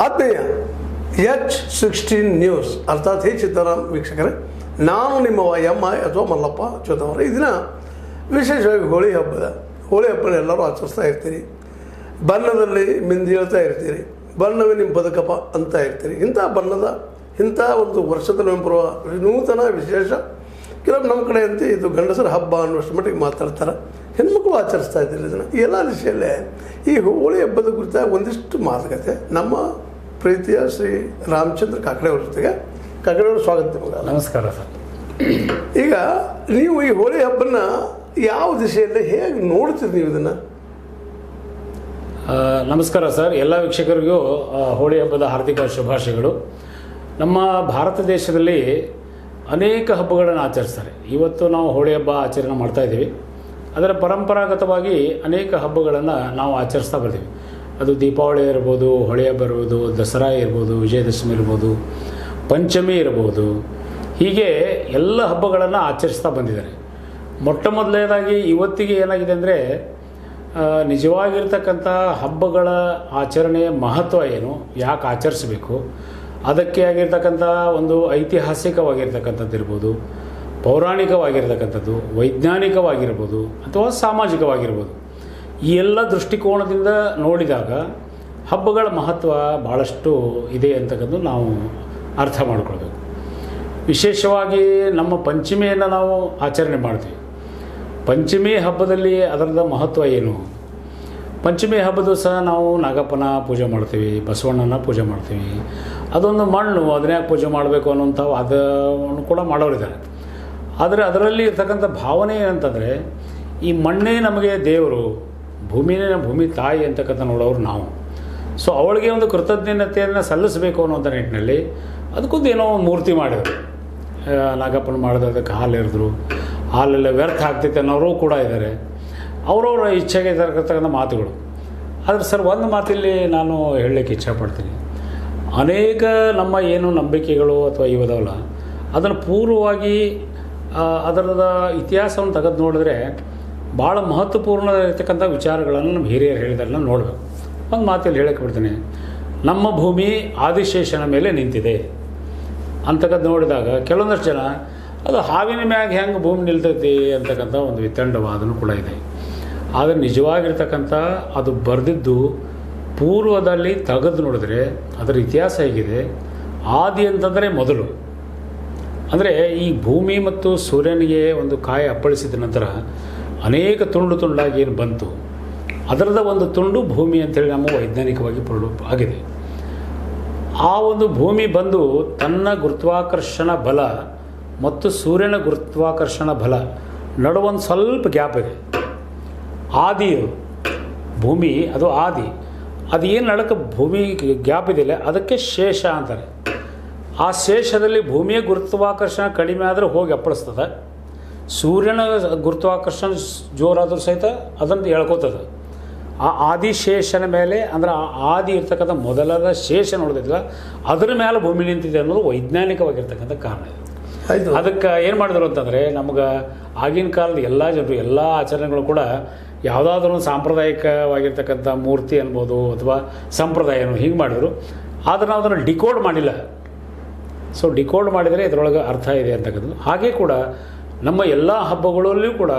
ಆತ್ಮೀಯ H16 news ಅರ್ಥಾತ್ ಹೇ ಚಿತ್ತಾರಾಮ್ ವೀಕ್ಷಕರೇ, ನಾನು ನಿಮ್ಮ ಎಮ್ಮ ಅಥವಾ ಮಲ್ಲಪ್ಪ ಚೋದವರ. ಈ ದಿನ ವಿಶೇಷವಾಗಿ ಹೋಳಿ ಹಬ್ಬನ ಎಲ್ಲರೂ ಆಚರಿಸ್ತಾ ಇರ್ತೀರಿ. ಬಣ್ಣದಲ್ಲಿ ಮಿಂದಿ ಹೇಳ್ತಾ ಇರ್ತೀರಿ, ಬಣ್ಣವೇ ನಿಮ್ಮ ಬದುಕಪ್ಪ ಅಂತ ಇರ್ತೀರಿ. ಇಂಥ ಒಂದು ವರ್ಷದಲ್ಲಿ ಬರುವ ನೂತನ ವಿಶೇಷ ಕೆಲವು ನಮ್ಮ ಕಡೆ ಅಂತ ಇದು ಗಂಡಸರ ಹಬ್ಬ ಅನ್ನೋಷ್ಟು ಮಟ್ಟಿಗೆ ಮಾತಾಡ್ತಾರೆ. ಹೆಣ್ಮಕ್ಳು ಆಚರಿಸ್ತಾ ಇದ್ದೀರಿ ಇದನ್ನು. ಎಲ್ಲ ದಿಶೆಯಲ್ಲೇ ಈ ಹೋಳಿ ಹಬ್ಬದ ಕುರಿತ ಒಂದಿಷ್ಟು ಮಾತುಕತೆ ನಮ್ಮ ಪ್ರೀತಿಯ ಶ್ರೀ ರಾಮಚಂದ್ರ ಕಾಕಡೆ ಅವ್ರ ಜೊತೆಗೆ. ಕಾಕಡೆ ಅವರು ಸ್ವಾಗತ ನಿಮಗೆ. ನಮಸ್ಕಾರ ಸರ್. ಈಗ ನೀವು ಈ ಹೋಳಿ ಹಬ್ಬನ ಯಾವ ದಿಶೆಯಲ್ಲಿ ಹೇಗೆ ನೋಡ್ತೀರಿ ನೀವು ಇದನ್ನು? ನಮಸ್ಕಾರ ಸರ್. ಎಲ್ಲ ವೀಕ್ಷಕರಿಗೂ ಹೋಳಿ ಹಬ್ಬದ ಹಾರ್ದಿಕ ಶುಭಾಶಯಗಳು. ನಮ್ಮ ಭಾರತ ದೇಶದಲ್ಲಿ ಅನೇಕ ಹಬ್ಬಗಳನ್ನು ಆಚರಿಸ್ತಾರೆ. ಇವತ್ತು ನಾವು ಹೋಳಿ ಹಬ್ಬ ಆಚರಣೆ ಮಾಡ್ತಾ ಇದ್ದೀವಿ. ಅದರ ಪರಂಪರಾಗತವಾಗಿ ಅನೇಕ ಹಬ್ಬಗಳನ್ನು ನಾವು ಆಚರಿಸ್ತಾ ಬರ್ತೀವಿ. ಅದು ದೀಪಾವಳಿ ಇರ್ಬೋದು, ಹೋಳಿ ಹಬ್ಬ ಇರ್ಬೋದು, ದಸರಾ ಇರ್ಬೋದು, ವಿಜಯದಶಮಿ ಇರ್ಬೋದು, ಪಂಚಮಿ ಇರ್ಬೋದು. ಹೀಗೆ ಎಲ್ಲ ಹಬ್ಬಗಳನ್ನು ಆಚರಿಸ್ತಾ ಬಂದಿದ್ದಾರೆ. ಮೊಟ್ಟ ಮೊದಲನೇದಾಗಿ ಇವತ್ತಿಗೆ ಏನಾಗಿದೆ ಅಂದರೆ, ನಿಜವಾಗಿರ್ತಕ್ಕಂಥ ಹಬ್ಬಗಳ ಆಚರಣೆಯ ಮಹತ್ವ ಏನು, ಯಾಕೆ ಆಚರಿಸಬೇಕು, ಅದಕ್ಕೆ ಆಗಿರ್ತಕ್ಕಂಥ ಒಂದು ಐತಿಹಾಸಿಕವಾಗಿರ್ತಕ್ಕಂಥದ್ದು ಇರ್ಬೋದು, ಪೌರಾಣಿಕವಾಗಿರ್ತಕ್ಕಂಥದ್ದು, ವೈಜ್ಞಾನಿಕವಾಗಿರ್ಬೋದು ಅಥವಾ ಸಾಮಾಜಿಕವಾಗಿರ್ಬೋದು. ಈ ಎಲ್ಲ ದೃಷ್ಟಿಕೋನದಿಂದ ನೋಡಿದಾಗ ಹಬ್ಬಗಳ ಮಹತ್ವ ಭಾಳಷ್ಟು ಇದೆ ಅಂತಕ್ಕಂಥದ್ದು ನಾವು ಅರ್ಥ ಮಾಡ್ಕೊಳ್ಬೇಕು. ವಿಶೇಷವಾಗಿ ನಮ್ಮ ಪಂಚಮಿಯನ್ನು ನಾವು ಆಚರಣೆ ಮಾಡ್ತೀವಿ. ಪಂಚಮಿ ಹಬ್ಬದಲ್ಲಿ ಅದರದ ಮಹತ್ವ ಏನು? ಪಂಚಮಿ ಹಬ್ಬದ ಸಹ ನಾವು ನಾಗಪ್ಪನ ಪೂಜೆ ಮಾಡ್ತೀವಿ, ಬಸವಣ್ಣನ ಪೂಜೆ ಮಾಡ್ತೀವಿ. ಅದೊಂದು ಮಣ್ಣು, ಅದನ್ನ ಯಾಕೆ ಪೂಜೆ ಮಾಡಬೇಕು ಅನ್ನೋಂಥ ಅದನ್ನು ಕೂಡ ಮಾಡೋರಿದ್ದಾರೆ. ಆದರೆ ಅದರಲ್ಲಿ ಇರ್ತಕ್ಕಂಥ ಭಾವನೆ ಏನಂತಂದರೆ, ಈ ಮಣ್ಣೇ ನಮಗೆ ದೇವರು, ಭೂಮಿನೇ ಭೂಮಿ ತಾಯಿ ಅಂತಕ್ಕಂಥ ನೋಡೋರು ನಾವು. ಸೊ ಅವಳಿಗೆ ಒಂದು ಕೃತಜ್ಞತೆಯನ್ನು ಸಲ್ಲಿಸಬೇಕು ಅನ್ನೋಂಥ ನಿಟ್ಟಿನಲ್ಲಿ ಅದಕ್ಕೊಂದು ಏನೋ ಮೂರ್ತಿ ಮಾಡಿದ್ರು. ನಾಗಪ್ಪನ ಮಾಡಿದ್ರೆ ಅದಕ್ಕೆ ಹಾಲು ಎರೆದ್ರು, ಹಾಲೆಲ್ಲ ವ್ಯರ್ಥ ಆಗ್ತೈತೆ ಅನ್ನೋರು ಕೂಡ ಇದ್ದಾರೆ. ಅವರವರ ಇಚ್ಛೆಗೆ ಇರ್ತಕ್ಕಂಥ ಮಾತುಗಳು. ಆದರೆ ಸರ್, ಒಂದು ಮಾತಿಲ್ಲಿ ನಾನು ಹೇಳಲಿಕ್ಕೆ ಇಚ್ಛಪಡ್ತೀನಿ. ಅನೇಕ ನಮ್ಮ ಏನು ನಂಬಿಕೆಗಳು ಅಥವಾ ಇವದವಲ್ಲ, ಅದನ್ನು ಪೂರ್ವವಾಗಿ ಅದರದ ಇತಿಹಾಸವನ್ನು ತೆಗೆದು ನೋಡಿದ್ರೆ ಭಾಳ ಮಹತ್ವಪೂರ್ಣ ಇರ್ತಕ್ಕಂಥ ವಿಚಾರಗಳನ್ನು ನಮ್ಮ ಹಿರಿಯರು ಹೇಳಿದಾರನ್ನ ನೋಡಬೇಕು. ಒಂದು ಮಾತಲ್ಲಿ ಹೇಳಕ್ಕೆ ಬಿಡ್ತೀನಿ. ನಮ್ಮ ಭೂಮಿ ಆದಿಶೇಷನ ಮೇಲೆ ನಿಂತಿದೆ ಅಂತಕ್ಕಂಥ ನೋಡಿದಾಗ ಕೆಲವೊಂದಷ್ಟು ಜನ ಅದು ಹಾವಿನ ಮ್ಯಾಗ ಹೆಂಗೆ ಭೂಮಿ ನಿಲ್ತೈತಿ ಅಂತಕ್ಕಂಥ ಒಂದು ವಿತಂಡವಾದನೂ ಕೂಡ ಇದೆ. ಆದರೆ ನಿಜವಾಗಿರ್ತಕ್ಕಂಥ ಅದು ಬರೆದಿದ್ದು ಪೂರ್ವದಲ್ಲಿ ತೆಗೆದು ನೋಡಿದ್ರೆ ಅದರ ಇತಿಹಾಸ ಹೇಗಿದೆ. ಆದಿ ಅಂತಂದರೆ ಮೊದಲು, ಅಂದರೆ ಈ ಭೂಮಿ ಮತ್ತು ಸೂರ್ಯನಿಗೆ ಒಂದು ಕಾಯ ಅಪ್ಪಳಿಸಿದ ನಂತರ ಅನೇಕ ತುಂಡಾಗಿ ಏನು ಬಂತು, ಅದರದ ಒಂದು ತುಂಡು ಭೂಮಿ ಅಂತೇಳಿ ನಮ್ಮ ವೈಜ್ಞಾನಿಕವಾಗಿ ಆಗಿದೆ. ಆ ಒಂದು ಭೂಮಿ ಬಂದು ತನ್ನ ಗುರುತ್ವಾಕರ್ಷಣ ಬಲ ಮತ್ತು ಸೂರ್ಯನ ಗುರುತ್ವಾಕರ್ಷಣ ಬಲ ನಡುವೊಂದು ಸ್ವಲ್ಪ ಗ್ಯಾಪ್ ಇದೆ. ಆದಿ ಭೂಮಿ ಅದು ಆದಿ. ಅದು ಏನು ನಡಕ್ಕೆ ಭೂಮಿ ಗ್ಯಾಪ್ ಇದೆಯಲ್ಲ, ಅದಕ್ಕೆ ಶೇಷ ಅಂತಾರೆ. ಆ ಶೇಷದಲ್ಲಿ ಭೂಮಿಯ ಗುರುತ್ವಾಕರ್ಷಣ ಕಡಿಮೆ ಆದರೆ ಹೋಗಿ ಅಪ್ಪಳಿಸ್ತದೆ. ಸೂರ್ಯನ ಗುರುತ್ವಾಕರ್ಷಣ ಜೋರಾದರೂ ಸಹಿತ ಅದನ್ನು ಎಳ್ಕೋತದೆ. ಆ ಆದಿಶೇಷನ ಮೇಲೆ, ಅಂದರೆ ಆ ಆದಿ ಇರ್ತಕ್ಕಂಥ ಮೊದಲಾದ ಶೇಷ ನೋಡೋದಿಲ್ಲ, ಅದರ ಮೇಲೆ ಭೂಮಿ ನಿಂತಿದೆ ಅನ್ನೋದು ವೈಜ್ಞಾನಿಕವಾಗಿರ್ತಕ್ಕಂಥ ಕಾರಣ ಇದೆ. ಅದಕ್ಕೆ ಏನು ಮಾಡಿದ್ರು ಅಂತಂದರೆ, ನಮ್ಗೆ ಆಗಿನ ಕಾಲದ ಎಲ್ಲ ಜನರು ಎಲ್ಲ ಆಚರಣೆಗಳು ಕೂಡ ಯಾವುದಾದ್ರೂ ಒಂದು ಸಾಂಪ್ರದಾಯಿಕವಾಗಿರ್ತಕ್ಕಂಥ ಮೂರ್ತಿ ಅನ್ಬೋದು ಅಥವಾ ಸಂಪ್ರದಾಯನೂ ಹೀಗೆ ಮಾಡಿದ್ರು. ಆದರೆ ನಾವು ಅದನ್ನು ಡಿಕೋಡ್ ಮಾಡಿಲ್ಲ. ಸೊ ಡಿಕೋಡ್ ಮಾಡಿದರೆ ಇದರೊಳಗೆ ಅರ್ಥ ಇದೆ ಅಂತಕ್ಕಂಥದ್ದು. ಹಾಗೆ ಕೂಡ ನಮ್ಮ ಎಲ್ಲ ಹಬ್ಬಗಳಲ್ಲಿಯೂ ಕೂಡ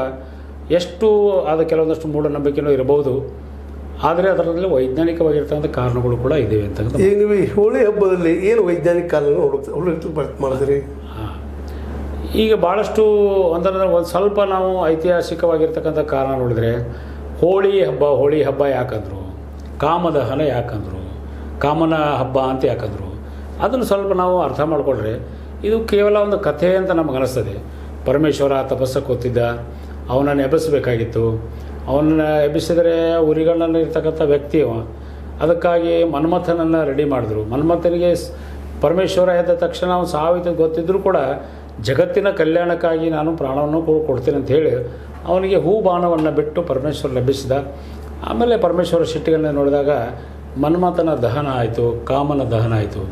ಎಷ್ಟು ಆದ ಕೆಲವೊಂದಷ್ಟು ಮೂಢನಂಬಿಕೆನೂ ಇರಬಹುದು, ಆದರೆ ಅದರಲ್ಲಿ ವೈಜ್ಞಾನಿಕವಾಗಿರ್ತಕ್ಕಂಥ ಕಾರಣಗಳು ಕೂಡ ಇದ್ದೇವೆ ಅಂತಕ್ಕಂಥ. ಈಗ ನೀವು ಈ ಹೋಳಿ ಹಬ್ಬದಲ್ಲಿ ಏನು ವೈಜ್ಞಾನಿಕ ಕಾರಣ ಮಾಡಿದ್ರಿ? ಈಗ ಭಾಳಷ್ಟು ಅಂತಂದರೆ ಒಂದು ಸ್ವಲ್ಪ ನಾವು ಐತಿಹಾಸಿಕವಾಗಿರ್ತಕ್ಕಂಥ ಕಾರಣ ನೋಡಿದರೆ, ಹೋಳಿ ಹಬ್ಬ ಯಾಕಂದರು, ಕಾಮದಹನ ಯಾಕಂದರು, ಕಾಮನ ಹಬ್ಬ ಅಂತ ಯಾಕಂದರು, ಅದನ್ನು ಸ್ವಲ್ಪ ನಾವು ಅರ್ಥ ಮಾಡಿಕೊಂಡ್ರೆ ಇದು ಕೇವಲ ಒಂದು ಕಥೆ ಅಂತ ನಮಗೆ ಅನಿಸ್ತದೆ. ಪರಮೇಶ್ವರ ತಪಸ್ಸಕ್ಕೆ ಕೂತಿದ್ದ, ಅವನನ್ನು ಎಬ್ಬಿಸಬೇಕಾಗಿತ್ತು. ಅವನನ್ನು ಎಬ್ಬಿಸಿದರೆ ಉರಿಗಣ್ಣನ ಇರ್ತಕ್ಕಂಥ ವ್ಯಕ್ತಿ ಅವ. ಅದಕ್ಕಾಗಿ ಮನ್ಮಥನನ್ನು ರೆಡಿ ಮಾಡಿದ್ರು. ಮನ್ಮಥನಿಗೆ ಪರಮೇಶ್ವರ ಎದ್ದ ತಕ್ಷಣ ಅವನು ಸಾವಿತ ಗೊತ್ತಿದ್ದರೂ ಕೂಡ ಜಗತ್ತಿನ ಕಲ್ಯಾಣಕ್ಕಾಗಿ ನಾನು ಪ್ರಾಣವನ್ನು ಕೊಡ್ತೀನಿ ಅಂತ ಹೇಳಿ ಅವನಿಗೆ ಹೂ ಬಾಣವನ್ನು ಬಿಟ್ಟು ಪರಮೇಶ್ವರ ಲಭಿಸಿದ. ಆಮೇಲೆ ಪರಮೇಶ್ವರ ಸಿಟ್ಟಿಗಳನ್ನ ನೋಡಿದಾಗ ಮನ್ಮಥನ ದಹನ ಆಯಿತು, ಕಾಮನ ದಹನ ಆಯಿತು.